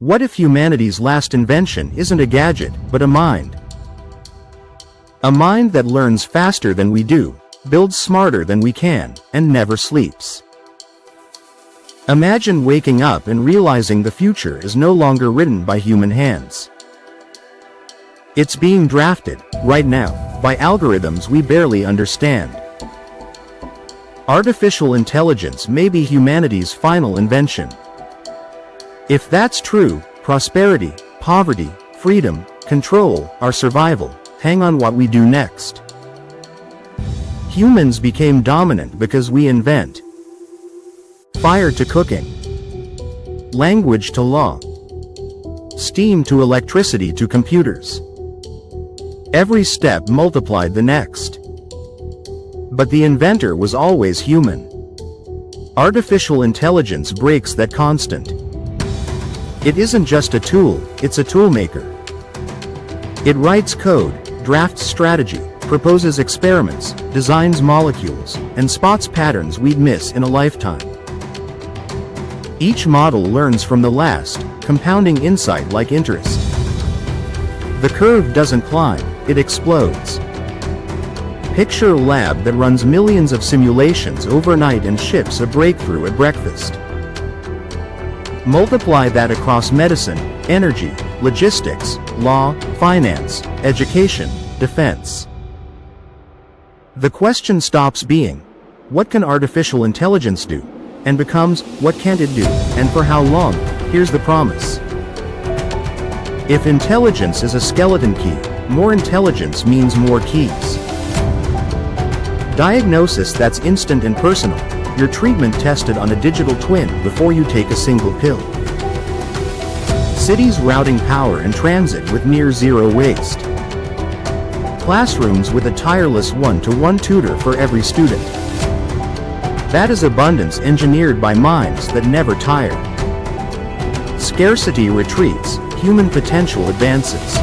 What if humanity's last invention isn't a gadget, but a mind? A mind that learns faster than we do, builds smarter than we can, and never sleeps. Imagine waking up and realizing the future is no longer written by human hands. It's being drafted, right now, by algorithms we barely understand. Artificial intelligence may be humanity's final invention. If that's true, prosperity, poverty, freedom, control, our survival, hang on what we do next. Humans became dominant because we invent. Fire to cooking. Language to law. Steam to electricity to computers. Every step multiplied the next. But the inventor was always human. Artificial intelligence breaks that constant. It isn't just a tool, it's a toolmaker. It writes code, drafts strategy, proposes experiments, designs molecules, and spots patterns we'd miss in a lifetime. Each model learns from the last, compounding insight like interest. The curve doesn't climb, it explodes. Picture a lab that runs millions of simulations overnight and ships a breakthrough at breakfast. Multiply that across medicine, energy, logistics, law, finance, education, defense. The question stops being, what can artificial intelligence do? And becomes, what can't it do, and for how long? Here's the promise. If intelligence is a skeleton key, more intelligence means more keys. Diagnosis that's instant and personal. Your treatment tested on a digital twin before you take a single pill. Cities routing power and transit with near zero waste. Classrooms with a tireless one-to-one tutor for every student. That is abundance engineered by minds that never tire. Scarcity retreats, human potential advances.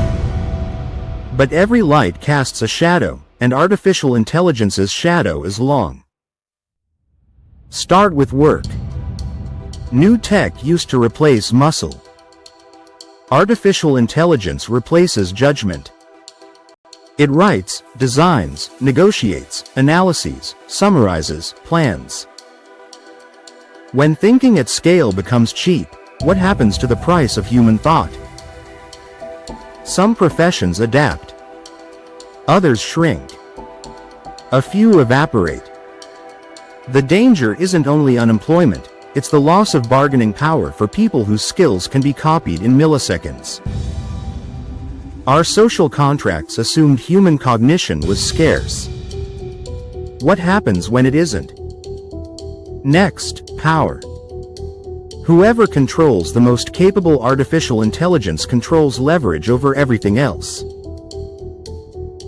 But every light casts a shadow, and artificial intelligence's shadow is long. Start with work. New tech used to replace muscle. Artificial intelligence replaces judgment. It writes, designs, negotiates, analyses, summarizes, plans. When thinking at scale becomes cheap, what happens to the price of human thought? Some professions adapt. Others shrink. A few evaporate. The danger isn't only unemployment, it's the loss of bargaining power for people whose skills can be copied in milliseconds. Our social contracts assumed human cognition was scarce. What happens when it isn't? Next, power. Whoever controls the most capable artificial intelligence controls leverage over everything else.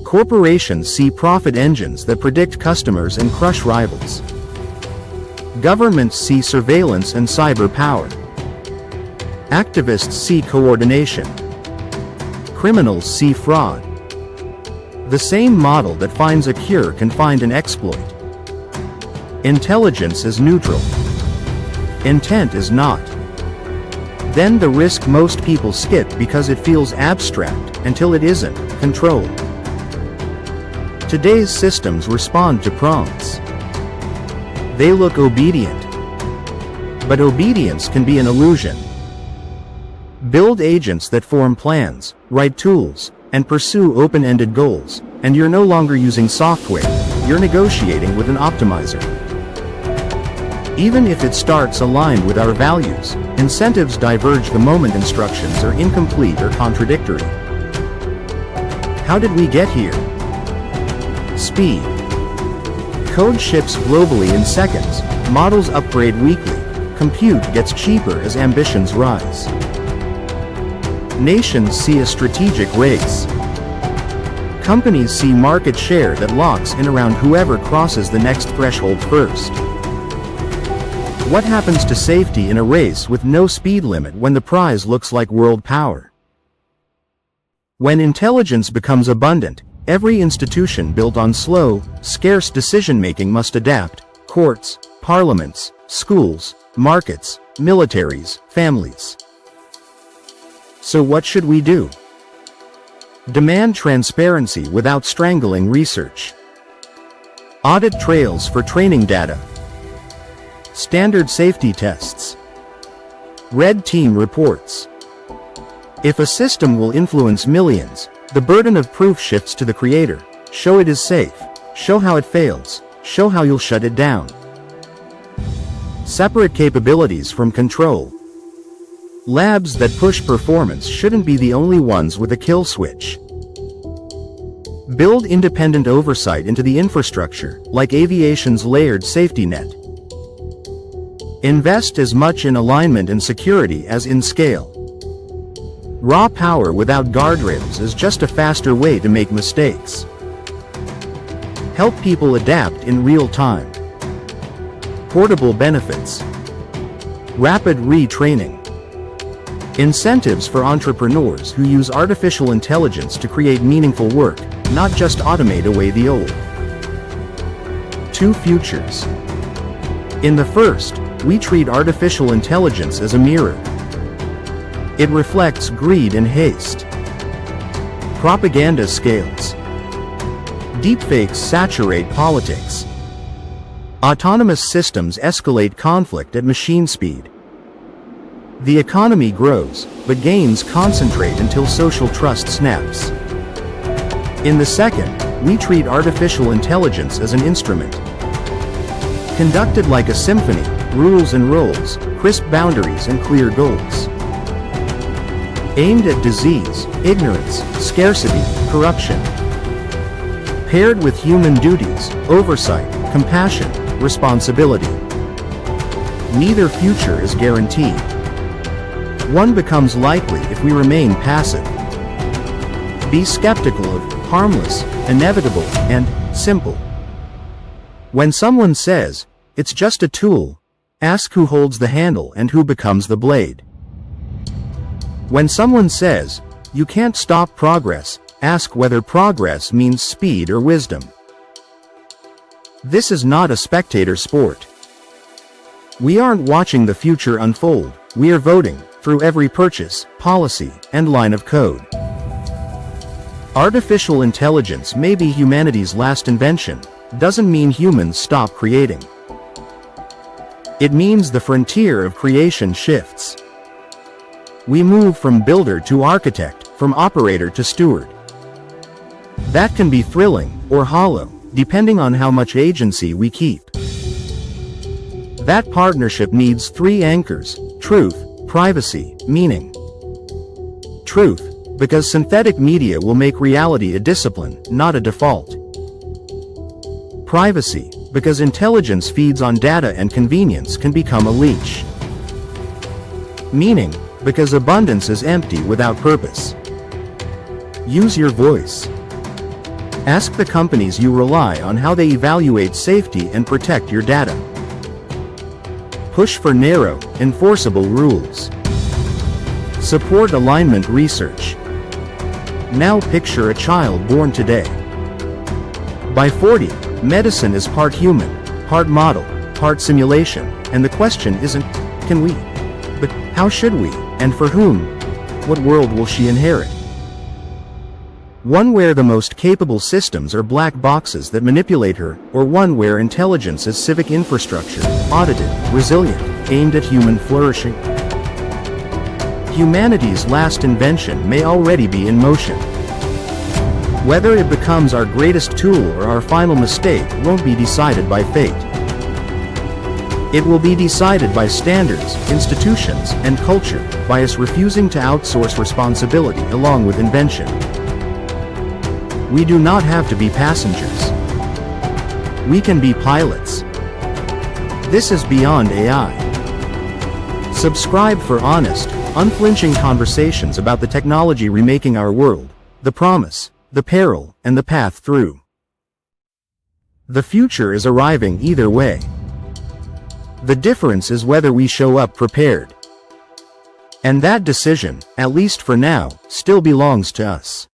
Corporations see profit engines that predict customers and crush rivals. Governments see surveillance and cyber power. Activists see coordination. Criminals see fraud. The same model that finds a cure can find an exploit. Intelligence is neutral. Intent is not. Then the risk most people skip because it feels abstract, until it isn't, controlled. Today's systems respond to prompts. They look obedient. But obedience can be an illusion. Build agents that form plans, write tools, and pursue open-ended goals, and you're no longer using software, you're negotiating with an optimizer. Even if it starts aligned with our values, incentives diverge the moment instructions are incomplete or contradictory. How did we get here? Speed. Code ships globally in seconds, models upgrade weekly, compute gets cheaper as ambitions rise. Nations see a strategic race. Companies see market share that locks in around whoever crosses the next threshold first. What happens to safety in a race with no speed limit when the prize looks like world power? When intelligence becomes abundant, every institution built on slow, scarce decision-making must adapt: courts, parliaments, schools, markets, militaries, families. So what should we do? Demand transparency without strangling research. Audit trails for training data. Standard safety tests. Red team reports. If a system will influence millions, the burden of proof shifts to the creator. Show it is safe. Show how it fails. Show how you'll shut it down. Separate capabilities from control. Labs that push performance shouldn't be the only ones with a kill switch. Build independent oversight into the infrastructure, like aviation's layered safety net. Invest as much in alignment and security as in scale. Raw power without guardrails is just a faster way to make mistakes. Help people adapt in real time. Portable benefits. Rapid retraining. Incentives for entrepreneurs who use artificial intelligence to create meaningful work, not just automate away the old. Two futures. In the first, we treat artificial intelligence as a mirror. It reflects greed and haste. Propaganda scales. Deepfakes saturate politics. Autonomous systems escalate conflict at machine speed. The economy grows, but gains concentrate until social trust snaps. In the second, we treat artificial intelligence as an instrument. Conducted like a symphony, rules and roles, crisp boundaries and clear goals. Aimed at disease, ignorance, scarcity, corruption. Paired with human duties, oversight, compassion, responsibility. Neither future is guaranteed. One becomes likely if we remain passive. Be skeptical of harmless, inevitable, and simple. When someone says, it's just a tool, ask who holds the handle and who becomes the blade. When someone says, you can't stop progress, ask whether progress means speed or wisdom. This is not a spectator sport. We aren't watching the future unfold, we are voting, through every purchase, policy, and line of code. Artificial intelligence may be humanity's last invention, doesn't mean humans stop creating. It means the frontier of creation shifts. We move from builder to architect, from operator to steward. That can be thrilling, or hollow, depending on how much agency we keep. That partnership needs three anchors: truth, privacy, meaning. Truth, because synthetic media will make reality a discipline, not a default. Privacy, because intelligence feeds on data and convenience can become a leech. Meaning, because abundance is empty without purpose. Use your voice. Ask the companies you rely on how they evaluate safety and protect your data. Push for narrow, enforceable rules. Support alignment research. Now picture a child born today. By 40, medicine is part human, part model, part simulation, and the question isn't, can we? But, how should we, and for whom? What world will she inherit? One where the most capable systems are black boxes that manipulate her, or one where intelligence is civic infrastructure, audited, resilient, aimed at human flourishing? Humanity's last invention may already be in motion. Whether it becomes our greatest tool or our final mistake won't be decided by fate. It will be decided by standards, institutions, and culture, by us refusing to outsource responsibility along with invention. We do not have to be passengers. We can be pilots. This is Beyond AI. Subscribe for honest, unflinching conversations about the technology remaking our world, the promise, the peril, and the path through. The future is arriving either way. The difference is whether we show up prepared. And that decision, at least for now, still belongs to us.